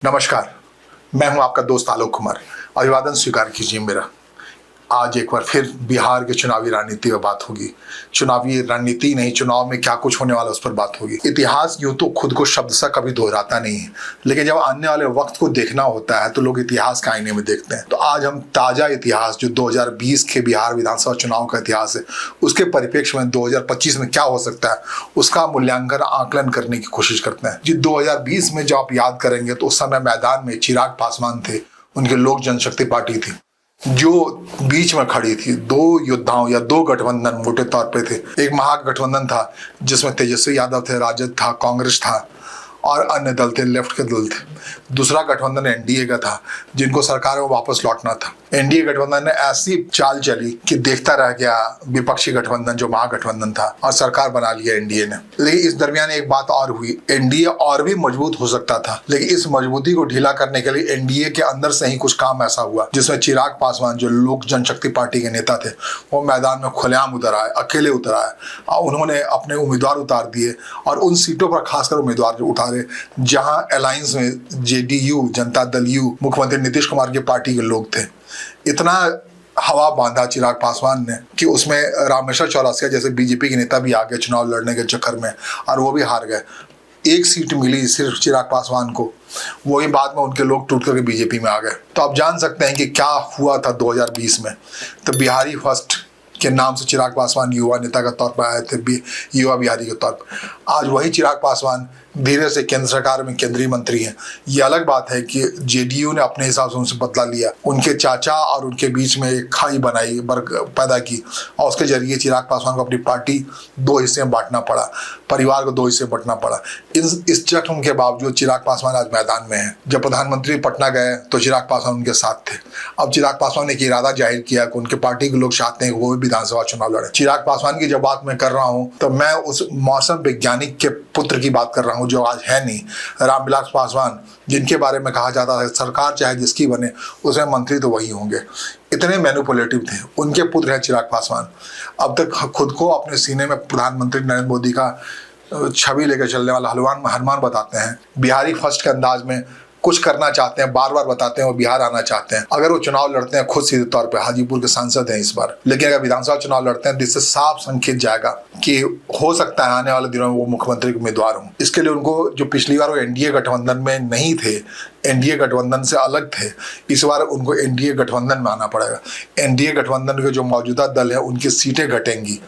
नमस्कार, मैं हूं आपका दोस्त आलोक कुमार। अभिवादन स्वीकार कीजिए मेरा। आज एक बार फिर बिहार के चुनावी रणनीति पर बात होगी। चुनावी रणनीति नहीं, चुनाव में क्या कुछ होने वाला उस पर बात होगी। इतिहास यूं तो खुद को शब्द सा कभी दोहराता नहीं है, लेकिन जब आने वाले वक्त को देखना होता है तो लोग इतिहास के आईने में देखते हैं। तो आज हम ताजा इतिहास जो 2020 के बिहार विधानसभा चुनाव का इतिहास है, उसके परिप्रेक्ष्य में 2025 में क्या हो सकता है उसका मूल्यांकन आकलन करने की कोशिश करते हैं। जी 2020 में जब आप याद करेंगे तो उस समय मैदान में चिराग पासवान थे, उनके लोक जनशक्ति पार्टी थी जो बीच में खड़ी थी। दो योद्धाओं या दो गठबंधन मोटे तौर पे थे। एक महागठबंधन था जिसमें तेजस्वी यादव थे, राजद था, कांग्रेस था और अन्य दल थे, लेफ्ट के दल थे। दूसरा गठबंधन एनडीए का था जिनको सरकार में वापस लौटना था। एनडीए गठबंधन ने ऐसी चाल चली कि देखता रह गया विपक्षी गठबंधन जो महागठबंधन था और सरकार बना लिया एनडीए ने। लेकिन इस दरमियान एक बात और हुई, एनडीए और भी मजबूत हो सकता था, लेकिन इस मजबूती को ढीला करने के लिए एनडीए के अंदर से ही कुछ काम ऐसा हुआ जिसमें चिराग पासवान जो लोक जनशक्ति पार्टी के नेता थे वो मैदान में खुलेआम उतर आए, अकेले उतर आए और उन्होंने अपने उम्मीदवार उतार दिए और उन सीटों पर खासकर उम्मीदवार उतारे जहां अलायंस में जेडीयू, जनता दल यू, मुख्यमंत्री नीतीश कुमार की पार्टी के लोग थे। इतना हवा बांधा चिराग पासवान ने कि उसमें रामेश्वर चौरसिया जैसे बीजेपी के नेता भी आ गए चुनाव लड़ने के चक्कर में और वो भी हार गए। एक सीट मिली सिर्फ चिराग पासवान को, वही बाद में उनके लोग टूट करके बीजेपी में आ गए। तो आप जान सकते हैं कि क्या हुआ था 2020 में। तो बिहारी फर्स्ट के नाम से चिराग पासवान युवा नेता के तौर पर आए थे, युवा बिहारी के तौर पर। आज वही चिराग पासवान धीरे से केंद्र सरकार में केंद्रीय मंत्री हैं। ये अलग बात है कि जेडीयू ने अपने हिसाब से उनसे बदला लिया, उनके चाचा और उनके बीच में एक खाई बनाई, पैदा की और उसके जरिए चिराग पासवान को अपनी पार्टी दो हिस्से में बांटना पड़ा, परिवार को दो हिस्से में बांटना पड़ा। इस जख्म के बावजूद चिराग पासवान आज मैदान में है। जब प्रधानमंत्री पटना गए तो चिराग पासवान उनके साथ थे। अब चिराग पासवान ने एक इरादा जाहिर किया कि उनके पार्टी के लोग चाहते हैं वो भी विधानसभा चुनाव लड़े। चिराग पासवान की जब बात मैं कर रहा हूँ तो मैं उस मौसम वैज्ञानिक के पुत्र की बात कर रहा हूँ जो आज है नहीं, रामविलास पासवान, जिनके बारे में कहा जाता है सरकार चाहे जिसकी बने उसमें मंत्री तो वही होंगे। इतने मैनिपुलेटिव थे। उनके पुत्र हैं चिराग पासवान। अब तक खुद को अपने सीने में प्रधानमंत्री नरेंद्र मोदी का छवि लेकर चलने वाला हनुमान बताते हैं। बिहारी फर्स्ट के अंदाज में कुछ करना चाहते हैं, बार बार बताते हैं वो बिहार आना चाहते हैं। अगर वो चुनाव लड़ते हैं, खुद सीधे तौर पे हाजीपुर के सांसद हैं इस बार, लेकिन अगर विधानसभा चुनाव लड़ते हैं तो इससे साफ संकेत जाएगा कि हो सकता है आने वाले दिनों में वो मुख्यमंत्री के उम्मीदवार हों। इसके लिए उनको जो पिछली बार वो एनडीए गठबंधन में नहीं थे, एनडीए गठबंधन से अलग थे, इस बार उनको एनडीए गठबंधन में आना पड़ेगा। एनडीए गठबंधन के जो मौजूदा दल है उनकी सीटें घटेंगी।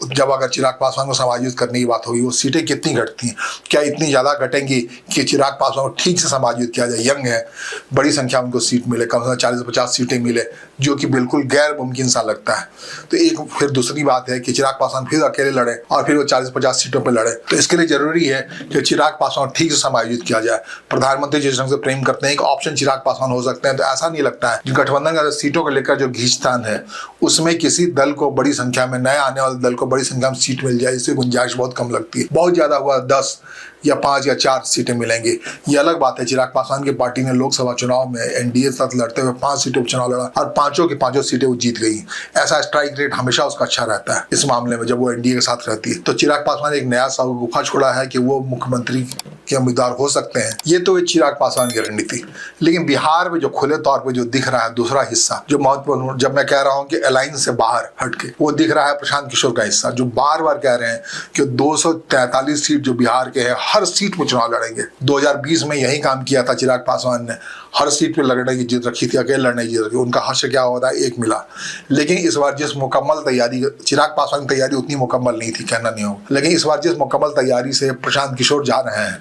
जब अगर चिराग पासवान को समायोजित करने की बात होगी, वो सीटें कितनी घटती हैं? क्या इतनी ज़्यादा घटेंगी कि चिराग पासवान को ठीक से समायोजित किया जाए? यंग है, बड़ी संख्या में उनको सीट मिले, कम से कम 40 से 50 सीटें मिले, जो कि बिल्कुल गैर मुमकिन सा लगता है। तो एक फिर दूसरी बात है कि चिराग पासवान फिर अकेले लड़े और फिर वो 40-50 सीटों पर लड़े। तो इसके लिए जरूरी है कि चिराग पासवान ठीक से समायोजित किया जाए। प्रधानमंत्री जिस ढंग से प्रेम करते हैं, एक ऑप्शन चिराग पासवान हो सकते हैं। तो ऐसा नहीं लगता है कि गठबंधन का सीटों को लेकर जो खींचतान है उसमें किसी दल को बड़ी संख्या में, नए आने वाले दल को बड़ी संख्या में सीट मिल जाए, इससे गुंजाइश बहुत कम लगती है। बहुत ज्यादा हुआ 10 या 5 या 4 सीटें मिलेंगी, ये अलग बात है। चिराग पासवान की पार्टी ने लोकसभा चुनाव में एनडीए के साथ लड़ते हुए 5 सीटों पर चुनाव लड़ा और 5 की 5 सीटें वो जीत गई। ऐसा स्ट्राइक रेट हमेशा उसका अच्छा रहता है इस मामले में जब वो एनडीए के साथ रहती है। तो चिराग पासवान एक नया गुफा छोड़ा है कि वो मुख्यमंत्री के उम्मीदवार हो सकते हैं। ये तो है चिराग पासवान की रणनीति। लेकिन बिहार में जो खुले तौर पर जो दिख रहा है दूसरा हिस्सा जो महत्वपूर्ण, जब मैं कह रहा हूँ कि अलायंस से बाहर हटके, वो दिख रहा है प्रशांत किशोर का हिस्सा, जो बार बार कह रहे हैं कि 243 सीट जो बिहार के हैं हर सीट में चुनाव लड़ेंगे। 2020 में यही काम किया था चिराग पासवान ने, हर सीट पे लड़ने की जिद रखी थी, अकेले लड़ने की जिद रखी। उनका हश्र क्या होता है, एक मिला। लेकिन इस बार जिस मुकम्मल तैयारी, चिराग पासवान की तैयारी उतनी मुकम्मल नहीं थी, कहना नहीं होगा, लेकिन इस बार जिस मुकम्मल तैयारी से प्रशांत किशोर जा रहे हैं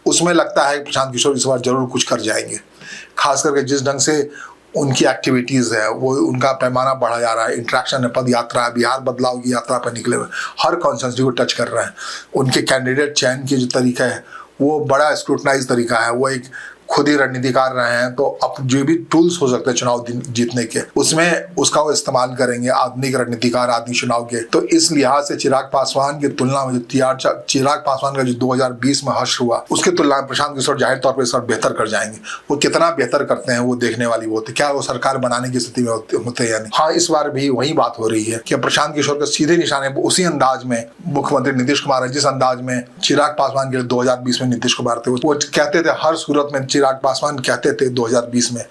उसमें लगता है प्रशांत किशोर इस बार जरूर कुछ कर जाएंगे। खास करके जिस ढंग से उनकी एक्टिविटीज़ है, वो उनका पैमाना बढ़ा जा रहा है, इंट्रैक्शन है, पद यात्रा है, बिहार बदलाव की यात्रा पर निकले हुए हर कॉन्स्टिट्यूंसी को टच कर रहे हैं। उनके कैंडिडेट चयन की जो तरीका है वो बड़ा स्क्रूटनाइज तरीका है, वो एक खुद ही रणनीतिकार रहे हैं। तो अब जो भी टूल्स हो सकते हैं चुनाव जीतने के, उसमें उसका वो इस्तेमाल करेंगे आधुनिक रणनीतिकार, आधुनिक चुनाव के। तो इस लिहाज से चिराग पासवान की तुलना में जो चिराग पासवान का जो 2020 में हश्र हुआ, उसकी तुलना में प्रशांत किशोर जाहिर तौर पर इस बार बेहतर कर जाएंगे। वो कितना बेहतर करते हैं वो देखने वाली बात है। क्या वो सरकार बनाने की स्थिति में होते हैं या नहीं? हाँ, इस बार भी वही बात हो रही है कि प्रशांत किशोर के सीधे निशाने पर उसी अंदाज में मुख्यमंत्री नीतीश कुमार है जिस अंदाज में चिराग पासवान के 2020 में नीतीश कुमार थे। वो कहते थे हर सूरत में चिराग पासवान कहते थे 2020 में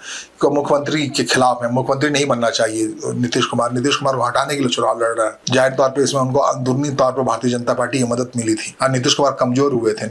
कि मुख्यमंत्री के खिलाफ है, मुख्यमंत्री नहीं बनना चाहिए नीतीश कुमार को हटाने के लिए चुनाव लड़ रहा है। जाहिर तौर पर इसमें उनको अंदरूनी तौर पर भारतीय जनता पार्टी की मदद मिली थी और नीतीश कुमार कमजोर हुए थे।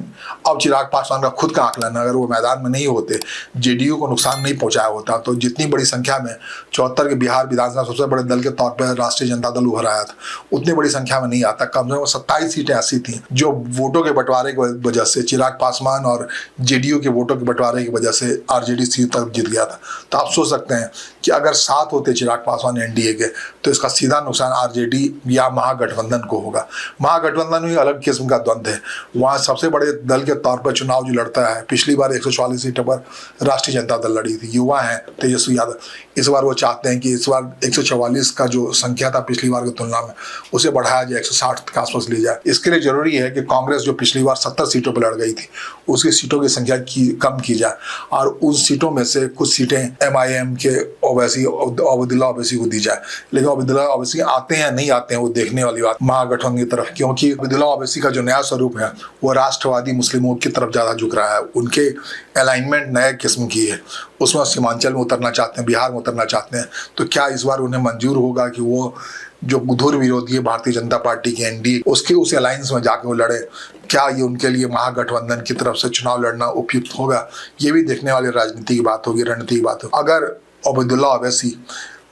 अब चिराग पासवान का खुद का आकलन, अगर वो मैदान में नहीं होते, जेडीयू को नुकसान नहीं पहुंचाया होता, तो जितनी बड़ी संख्या में 74 के बिहार विधानसभा सबसे बड़े दल के तौर पर राष्ट्रीय जनता दल उभर आया था, उतनी बड़ी संख्या में नहीं आता। कम से कम 27 सीटें ऐसी थी जो वोटों के बंटवारे की वजह से, चिराग पासवान और जेडीयू के वोटों के बंटवारे की वजह से आरजेडी सीट तक जीत गया था। तो आप सोच सकते हैं कि अगर साथ होते चिराग पासवान एनडीए के, तो इसका सीधा नुकसान आरजेडी या महागठबंधन को होगा। महागठबंधन भी अलग किस्म का द्वंद्व है। वहाँ सबसे बड़े दल के तौर पर चुनाव जो लड़ता है, पिछली बार 144 सीटों पर राष्ट्रीय जनता दल लड़ी थी, युवा है तेजस्वी यादव। इस बार वो चाहते हैं कि इस बार 144 का जो संख्या था पिछली बार की तुलना में, उसे बढ़ाया जाए, 160 के आसपास ले जाए। इसके लिए जरूरी है कि कांग्रेस जो पिछली बार 70 सीटों पर लड़ गई थी, उसकी सीटों की संख्या कम की जाए और उन सीटों में से कुछ सीटें एमआईएम के ओबैसी को दी जाए। लेकिन ओबैसी आते हैं नहीं आते हैं वो देखने वाली बात महागठबंधन की तरफ, क्योंकि ओबैसी का जो नया स्वरूप है वो राष्ट्रवादी मुस्लिमों की तरफ ज्यादा झुक रहा है। उनके अलाइनमेंट नए किस्म की है, उसमें सीमांचल में उतरना चाहते हैं, बिहार में उतरना चाहते हैं। तो क्या इस बार उन्हें मंजूर होगा कि वो जो धुर विरोधी है भारतीय जनता पार्टी की एनडीए, उसके उस अलायंस में जाकर वो लड़े? क्या ये उनके लिए महागठबंधन की तरफ से चुनाव लड़ना उपयुक्त होगा? ये भी देखने वाली राजनीति की बात होगी, रणनीति की बात होगी। अगर ओबैसी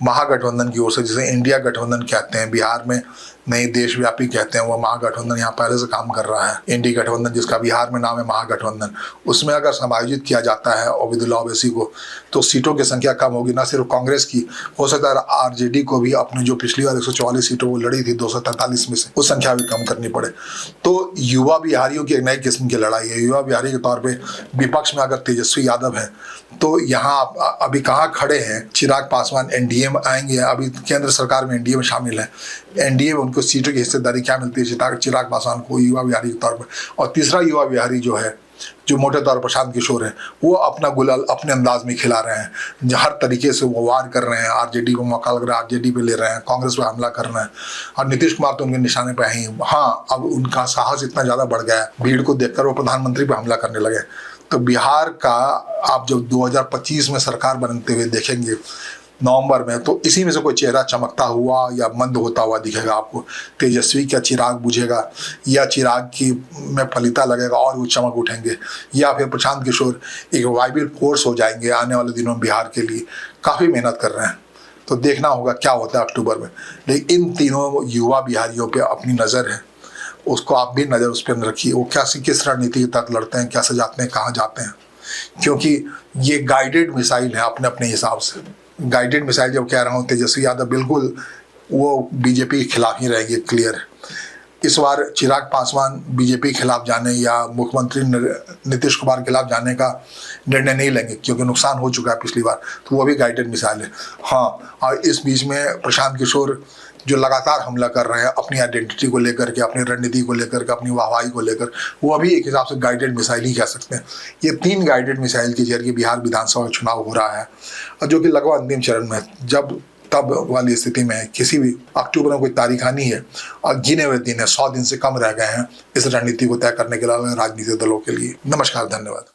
महागठबंधन की ओर से, जिसे इंडिया गठबंधन कहते हैं, बिहार में नई देशव्यापी कहते हैं, वो महागठबंधन यहाँ पहले से काम कर रहा है। इंडी गठबंधन, जिसका बिहार में नाम है महागठबंधन, उसमें अगर समायोजित किया जाता है ओबैसी को, तो सीटों की संख्या कम होगी। ना सिर्फ कांग्रेस की, हो सकता है आरजेडी को भी अपने जो पिछली बार 144 सीटों वो लड़ी थी 243 में से, वो संख्या भी कम करनी पड़े। तो युवा बिहारियों की एक नई किस्म की लड़ाई है। युवा बिहारी के तौर पर विपक्ष में अगर तेजस्वी यादव है, तो यहाँ अभी कहाँ खड़े हैं? चिराग पासवान एनडीए में आएंगे, अभी केंद्र सरकार में एनडीए में शामिल है। एनडीए में उनको सीटों की हिस्सेदारी क्या मिलती है चिराग पासवान को युवा बिहारी के तौर पर? और तीसरा युवा बिहारी जो है, जो मोटे तौर पर प्रशांत किशोर है, वो अपना गुलाल अपने अंदाज में खिला रहे हैं। हर तरीके से वो वार कर रहे हैं, आरजेडी को मौका लग रहा है, आरजेडी पे ले रहे हैं, कांग्रेस पे हमला कर रहे हैं। और नीतीश कुमार तो उनके निशाने पे ही। हाँ, अब उनका साहस इतना ज्यादा बढ़ गया है, भीड़ को देखकर वो प्रधानमंत्री पे हमला करने लगे। तो बिहार का आप जब 2025 में सरकार बनते हुए देखेंगे नवंबर में, तो इसी में से कोई चेहरा चमकता हुआ या मंद होता हुआ दिखेगा आपको। तेजस्वी क्या चिराग बुझेगा, या चिराग की में फलिता लगेगा और वो चमक उठेंगे, या फिर प्रशांत किशोर एक वाइबल फोर्स हो जाएंगे आने वाले दिनों में बिहार के लिए? काफ़ी मेहनत कर रहे हैं, तो देखना होगा क्या होता है अक्टूबर में। लेकिन इन तीनों युवा बिहारियों पर अपनी नज़र है, उसको आप भी नज़र उस पर रखिए। वो किस रणनीति के तहत लड़ते हैं, कैसे जाते हैं, कहाँ जाते हैं, क्योंकि ये गाइडेड मिसाइल है अपने अपने हिसाब से। गाइडेड मिसाइल जब कह रहा हूँ, तेजस्वी यादव बिल्कुल वो बीजेपी के खिलाफ ही रहेगी, क्लियर है। इस बार चिराग पासवान बीजेपी के खिलाफ जाने या मुख्यमंत्री नीतीश कुमार के खिलाफ जाने का निर्णय नहीं लेंगे, क्योंकि नुकसान हो चुका है पिछली बार, तो वो भी गाइडेड मिसाइल है। हाँ, और इस बीच में प्रशांत किशोर जो लगातार हमला कर रहे हैं अपनी आइडेंटिटी को लेकर के, अपनी रणनीति को लेकर के, अपनी वाहवाही को लेकर, वो अभी एक हिसाब से गाइडेड मिसाइल ही कह सकते हैं। ये 3 गाइडेड मिसाइल के जरिए बिहार विधानसभा चुनाव हो रहा है, और जो कि लगभग अंतिम चरण में, जब तब वाली स्थिति में किसी भी अक्टूबर में कोई तारीख आनी है और गिने हुए दिन है, 100 दिन से कम रह गए हैं इस रणनीति को तय करने के अलावा राजनीतिक दलों के लिए। नमस्कार, धन्यवाद।